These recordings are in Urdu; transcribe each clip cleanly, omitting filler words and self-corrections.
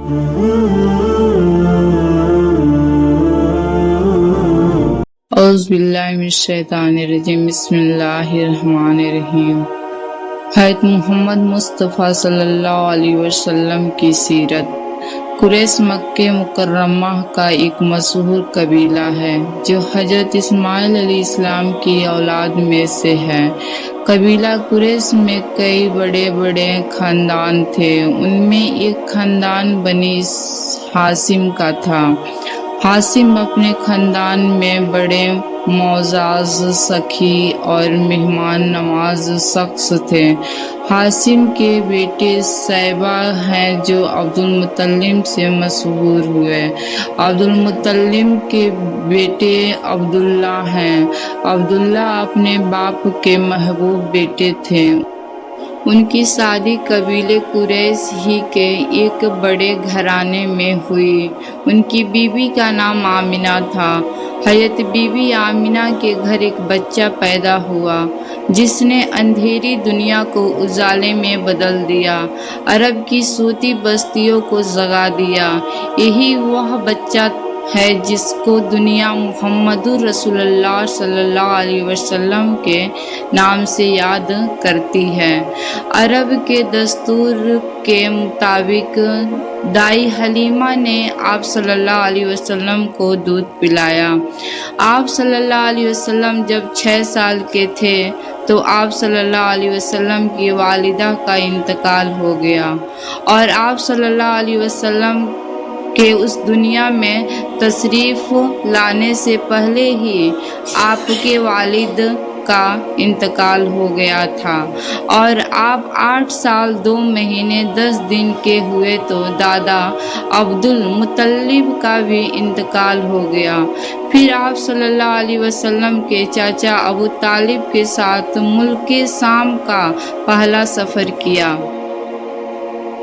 اعوذ باللہ من الشیطان الرجیم، بسم اللہ الرحمن الرحیم۔ حضرت محمد مصطفیٰ صلی اللہ علیہ وسلم کی سیرت۔ قریش مکہ مکرمہ کا ایک مشہور قبیلہ ہے جو حضرت اسماعیل علیہ السلام کی اولاد میں سے ہے۔ قبیلہ قریش میں کئی بڑے بڑے خاندان تھے، ان میں ایک خاندان بنی ہاشم کا تھا۔ ہاشم اپنے خاندان میں بڑے معزز، سخی اور مہمان نواز شخص تھے۔ ہاشم کے بیٹے شیبہ ہیں جو عبد المطلب سے مشہور ہوئے۔ عبد المطلب کے بیٹے عبداللہ ہیں۔ عبداللہ اپنے باپ کے محبوب بیٹے تھے۔ ان کی شادی قبیلے قریش ہی کے ایک بڑے گھرانے میں ہوئی۔ ان کی بیوی کا نام آمنہ تھا۔ حضرت بی بی آمنہ کے گھر ایک بچہ پیدا ہوا جس نے اندھیری دنیا کو اجالے میں بدل دیا، عرب کی سوتی بستیوں کو جگا دیا۔ یہی وہ بچہ ہے جس کو دنیا محمد رسول اللہ صلی اللہ علیہ وسلم کے نام سے یاد کرتی ہے۔ عرب کے دستور کے مطابق دائی حلیمہ نے آپ صلی اللہ علیہ وسلم کو دودھ پلایا۔ آپ صلی اللہ علیہ وسلم جب 6 سال کے تھے تو آپ صلی اللہ علیہ وسلم کی والدہ کا انتقال ہو گیا، اور آپ صلی اللہ علیہ وسلم کہ اس دنیا میں تشریف لانے سے پہلے ہی آپ کے والد کا انتقال ہو گیا تھا، اور آپ 8 سال 2 مہینے 10 دن کے ہوئے تو دادا عبد المطلب کا بھی انتقال ہو گیا۔ پھر آپ صلی اللہ علیہ وسلم کے چاچا ابو طالب کے ساتھ ملک شام کا پہلا سفر کیا۔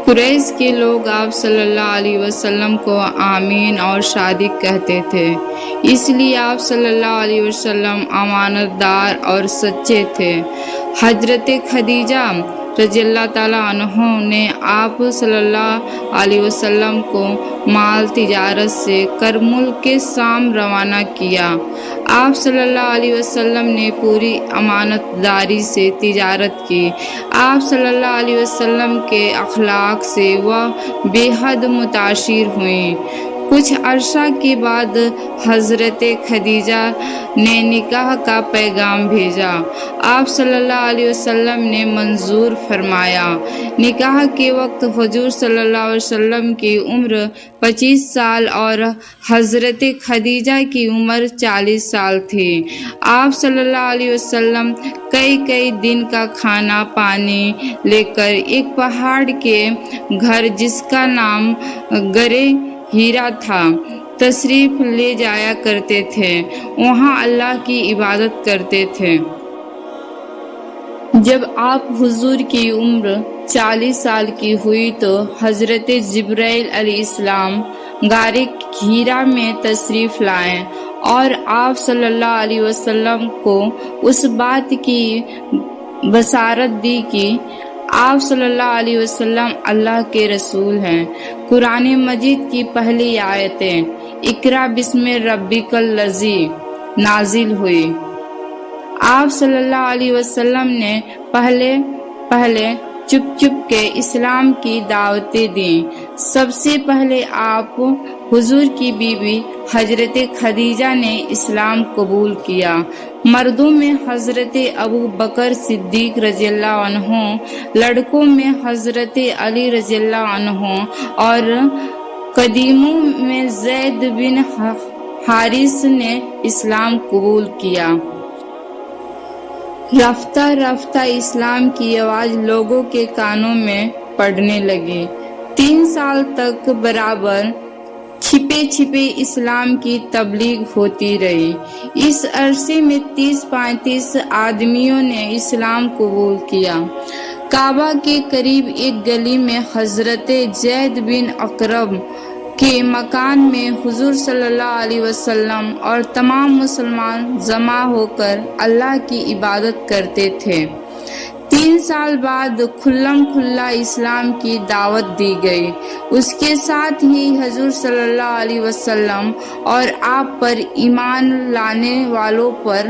قریش کے لوگ آپ صلی اللہ علیہ وسلم کو آمین اور صادق کہتے تھے، اس لیے آپ صلی اللہ علیہ وسلم امانت دار اور سچے تھے۔ حضرت خدیجہ رضی اللہ تعالیٰ عنہ نے آپ صلی اللہ علیہ وسلم کو مال تجارت سے کر ملک شام روانہ کیا۔ آپ صلی اللہ علیہ وسلم نے پوری امانت داری سے تجارت کی۔ آپ صلی اللہ علیہ وسلم کے اخلاق سے وہ بے حد متاثر ہوئیں۔ کچھ عرصہ کے بعد حضرت خدیجہ نے نکاح کا پیغام بھیجا۔ آپ صلی اللہ علیہ وسلم نے منظور فرمایا۔ نکاح کے وقت حضور صلی اللہ علیہ وسلم کی عمر 25 سال اور حضرت خدیجہ کی عمر 40 سال تھی۔ آپ صلی اللہ علیہ وسلم کئی دن کا کھانا پانی لے کر ایک پہاڑ کے گھر جس کا نام غرِ ہیرا تھا تشریف لے جایا کرتے تھے، وہاں اللہ کی عبادت کرتے تھے۔ جب آپ حضور کی عمر 40 سال کی ہوئی تو حضرت جبرائیل علیہ السلام غار ہیرا میں تشریف لائے اور آپ صلی اللہ علیہ وسلم کو اس بات کی بشارت دی کہ آپ صلی اللہ علیہ وسلم اللہ کے رسول ہیں۔ قرآن مجید کی پہلی آیتیں اقرا بسم ربک الذی نازل ہوئی۔ آپ صلی اللہ علیہ وسلم نے پہلے چپ کے اسلام کی دعوتیں دیں۔ سب سے پہلے آپ حضور کی بیوی حضرت خدیجہ نے اسلام قبول کیا۔ مردوں میں حضرت ابو بکر صدیق رضی اللہ عنہ، لڑکوں میں حضرت علی رضی اللہ عنہ اور قدیموں میں زید بن حارث نے اسلام قبول کیا۔ رفتہ رفتہ اسلام کی آواز لوگوں کے کانوں میں پڑنے لگی۔ 3 سال تک برابر چھپے اسلام کی تبلیغ ہوتی رہی۔ اس عرصے میں 30-35 آدمیوں نے اسلام قبول کیا۔ کعبہ کے قریب ایک گلی میں حضرت زید بن ارقم کے مکان میں حضور صلی اللہ علیہ وسلم اور تمام مسلمان جمع ہو کر اللہ کی عبادت کرتے تھے۔ 3 سال بعد کھلم کھلا اسلام کی دعوت دی گئی۔ اس کے ساتھ ہی حضور صلی اللہ علیہ وسلم اور آپ پر ایمان لانے والوں پر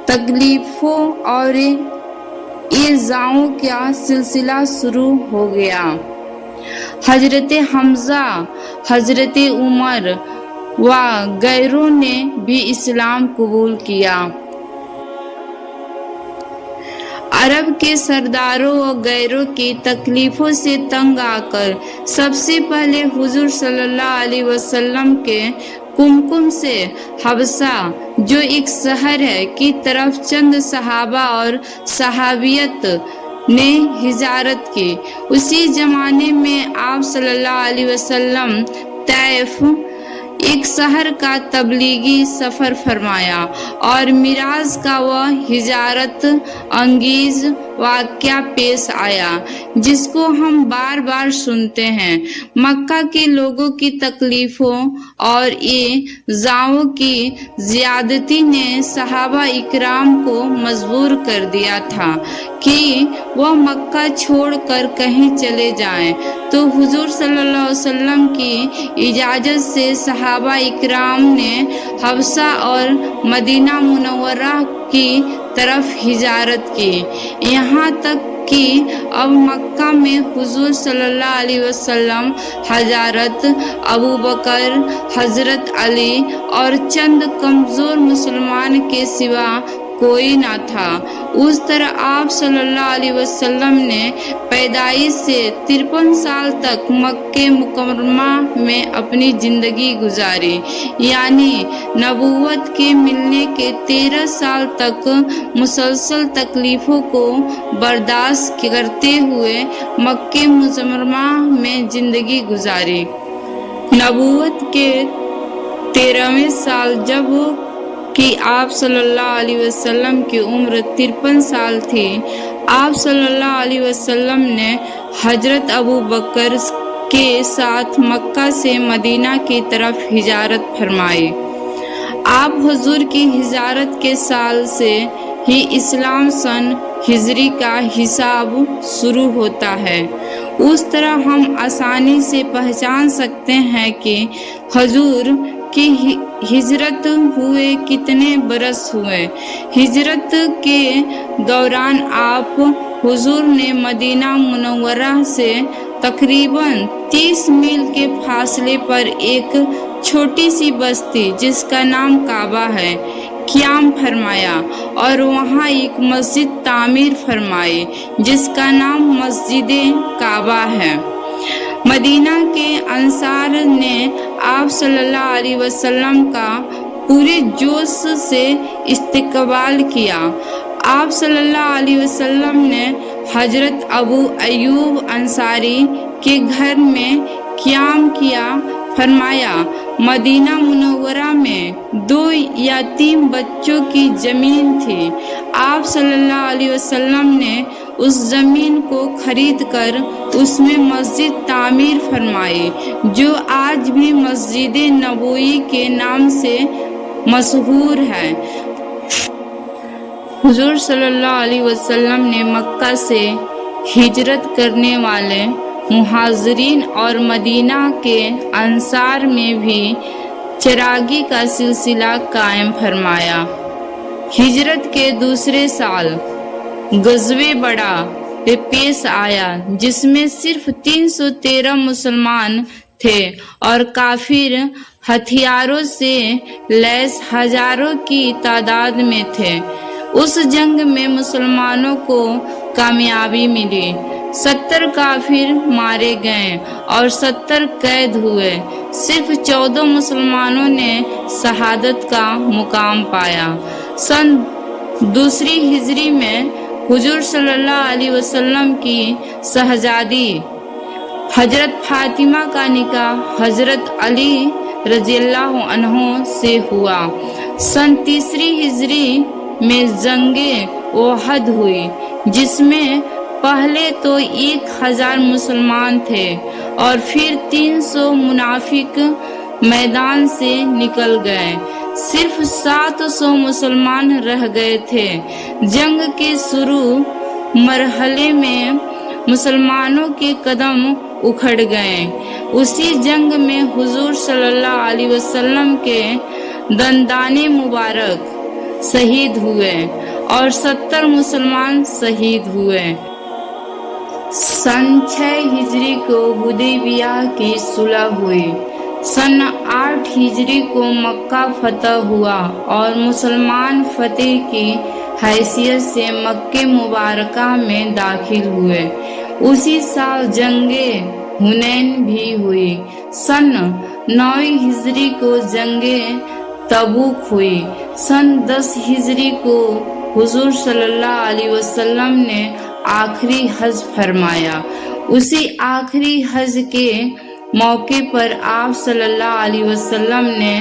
تکلیفوں اور ایذاؤں کا سلسلہ شروع ہو گیا۔ حضرت حمزہ، حضرت عمر و غیروں نے بھی اسلام قبول کیا۔ عرب کے سرداروں و غیروں کی تکلیفوں سے تنگ آ کر سب سے پہلے حضور صلی اللہ علیہ وسلم کے کمکم سے حبشہ، جو ایک شہر ہے، کی طرف چند صحابہ اور صحابیت نے ہجرت کی۔ اسی زمانے میں آپ صلی اللہ علیہ وسلم طائف، ایک شہر کا تبلیغی سفر فرمایا اور معراج کا وہ ہجرت انگیز واقعہ پیش آیا جس کو ہم بار بار سنتے ہیں۔ مکہ کے لوگوں کی تکلیفوں اور ایذاؤں کی زیادتی نے صحابہ اکرام کو مجبور کر دیا تھا کہ وہ مکہ چھوڑ کر کہیں چلے جائیں، تو حضور صلی اللہ علیہ وسلم کی اجازت سے صحابہ اکرام نے حبشہ اور مدینہ منورہ کی طرف ہجرت کی، یہاں تک کہ اب مکہ میں حضور صلی اللہ علیہ وسلم، حضرت ابوبکر، حضرت علی اور چند کمزور مسلمان کے سوا کوئی نہ تھا۔ اس طرح آپ صلی اللہ علیہ وسلم نے پیدائش سے 53 سال تک مکہ مکرمہ میں اپنی زندگی گزاری، یعنی نبوت کے ملنے کے 13 سال تک مسلسل تکلیفوں کو برداشت کرتے ہوئے مکہ مکرمہ میں زندگی گزاری۔ نبوت کے 13ویں سال جب کہ آپ صلی اللہ علیہ وسلم کی عمر 53 سال تھی، آپ صلی اللہ علیہ وسلم نے حضرت ابوبکر کے ساتھ مکہ سے مدینہ کی طرف ہجرت فرمائی۔ آپ حضور کی ہجرت کے سال سے ہی اسلام سن ہجری کا حساب شروع ہوتا ہے۔ اس طرح ہم آسانی سے پہچان سکتے ہیں کہ حضور کی ہجرت ہوئے کتنے برس ہوئے۔ ہجرت کے دوران آپ حضور نے مدینہ منورہ سے تقریباً 30 میل کے فاصلے پر ایک چھوٹی سی بستی جس کا نام کعبہ ہے قیام فرمایا اور وہاں ایک مسجد تعمیر فرمائی جس کا نام مسجد کعبہ ہے۔ مدینہ کے انصار نے آپ صلی اللہ علیہ وسلم کا پورے جوش سے استقبال کیا۔ آپ صلی اللہ علیہ وسلم نے حضرت ابو ایوب انصاری کے گھر میں قیام کیا فرمایا۔ مدینہ منورہ میں 2 یتیم بچوں کی زمین تھی۔ آپ صلی اللہ علیہ وسلم نے اس زمین کو خرید کر اس میں مسجد تعمیر فرمائی جو آج بھی مسجد نبوی کے نام سے مشہور ہے۔ حضور صلی اللہ علیہ وسلم نے مکہ سے ہجرت کرنے والے مہاجرین اور مدینہ کے انصار میں بھی چراغی کا سلسلہ قائم فرمایا۔ ہجرت کے دوسرے سال غزوہ بڑا پیش آیا جس میں صرف 313 مسلمان تھے اور کافر ہتھیاروں سے لیس ہزاروں کی تعداد میں تھے۔ اس جنگ میں مسلمانوں کو کامیابی ملی، 70 کافر مارے گئے اور 70 قید ہوئے۔ صرف 14 مسلمانوں نے شہادت کا مقام پایا۔ سن 2 ہجری میں حضور صلی اللہ علیہ وسلم کی شہزادی حضرت فاطمہ کا نکاح حضرت علی رضی اللہ عنہ سے ہوا۔ سن 3 ہجری میں جنگ احد ہوئی جس میں پہلے تو 1000 مسلمان تھے اور پھر 300 منافق میدان سے نکل گئے، صرف 700 مسلمان رہ گئے تھے۔ جنگ کے شروع مرحلے میں مسلمانوں کے قدم اکھڑ گئے۔ اسی جنگ میں حضور صلی اللہ علیہ وسلم کے دندان مبارک شہید ہوئے اور 70 مسلمان شہید ہوئے۔ سن 6 ہجری کو حدیبیہ کی صلح ہوئی۔ سن 8 ہجری کو مکہ فتح ہوا اور مسلمان فتح کی حیثیت سے مکہ مبارکہ میں داخل ہوئے۔ اسی سال جنگ حنین بھی ہوئی۔ سن 9 ہجری کو جنگ تبوک ہوئی۔ سن 10 ہجری کو حضور صلی اللہ علیہ وسلم نے آخری حج فرمایا۔ اسی آخری حج کے موقع پر آپ صلی اللہ علیہ وسلم نے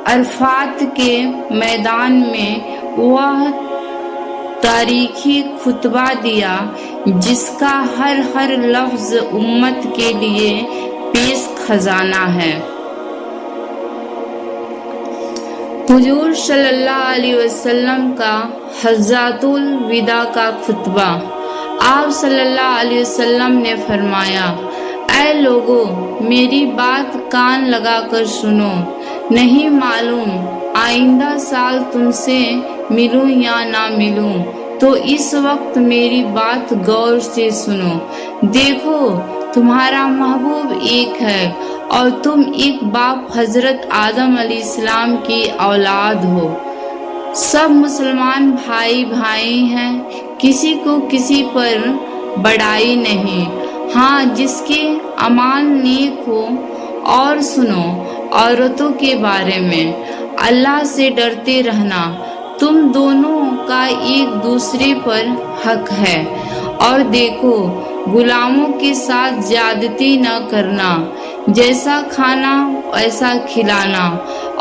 عرفات کے میدان میں وہ تاریخی خطبہ دیا جس کا ہر لفظ امت کے لیے پیش خزانہ ہے۔ حضور صلی اللہ علیہ وسلم کا حجۃ الوداع کا خطبہ۔ آپ صلی اللہ علیہ وسلم نے فرمایا، اے لوگو، میری بات کان لگا کر سنو۔ نہیں معلوم آئندہ سال تم سے ملوں یا نہ ملوں، تو اس وقت میری بات غور سے سنو۔ دیکھو، تمہارا محبوب ایک ہے اور تم ایک باپ حضرت آدم علیہ السلام کی اولاد ہو۔ سب مسلمان بھائی ہیں، کسی کو کسی پر بڑائی نہیں۔ ہاں، جس کے اعمال نیک ہو۔ اور سنو، عورتوں کے بارے میں اللہ سے ڈرتے رہنا۔ تم دونوں کا ایک دوسرے پر حق ہے۔ اور دیکھو، غلاموں کے ساتھ زیادتی نہ کرنا۔ جیسا کھانا ویسا کھلانا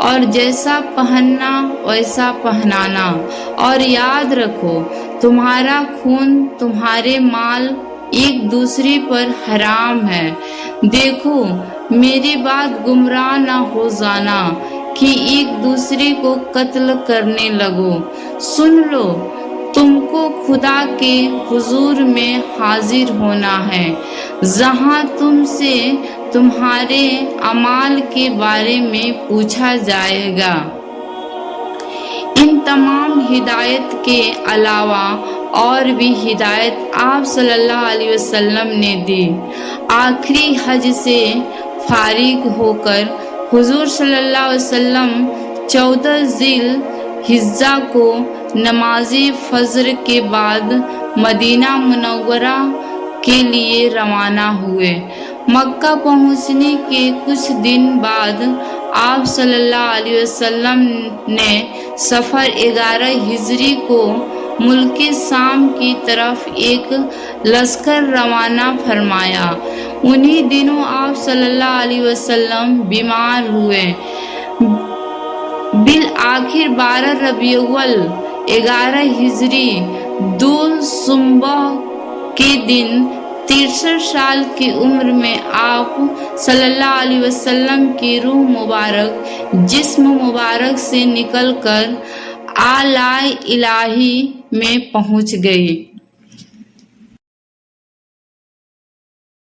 اور جیسا پہننا ویسا پہنانا۔ اور یاد رکھو، تمہارا خون، تمہارے مال ایک دوسرے پر حرام ہے۔ دیکھو، میری بات گمراہ نہ ہو جانا کہ ایک دوسرے کو قتل کرنے لگو۔ سن لو، تم کو خدا کے حضور میں حاضر ہونا ہے، جہاں تم سے تمہارے اعمال کے بارے میں پوچھا جائے گا۔ ان تمام ہدایت کے علاوہ اور بھی ہدایت آپ صلی اللہ علیہ وسلم نے دی۔ آخری حج سے فارغ ہو کر حضور صلی اللہ علیہ وسلم 14 ذی الحجہ کو نماز فجر کے بعد مدینہ منورہ کے لیے روانہ ہوئے۔ مکہ پہنچنے کے کچھ دن بعد آپ صلی اللہ علیہ وسلم نے صفر 11 ہجری کو ملک شام کی طرف ایک لشکر روانہ فرمایا۔ انہی دنوں آپ صلی اللہ علیہ وسلم بیمار ہوئے۔ بالآخر 12 ربیع الاول 11 ہجری ذو السنبہ کے دن 63 سال کی عمر میں آپ صلی اللہ علیہ وسلم کی روح مبارک جسم مبارک سے نکل کر اعلیٰ الہی میں پہنچ گئی۔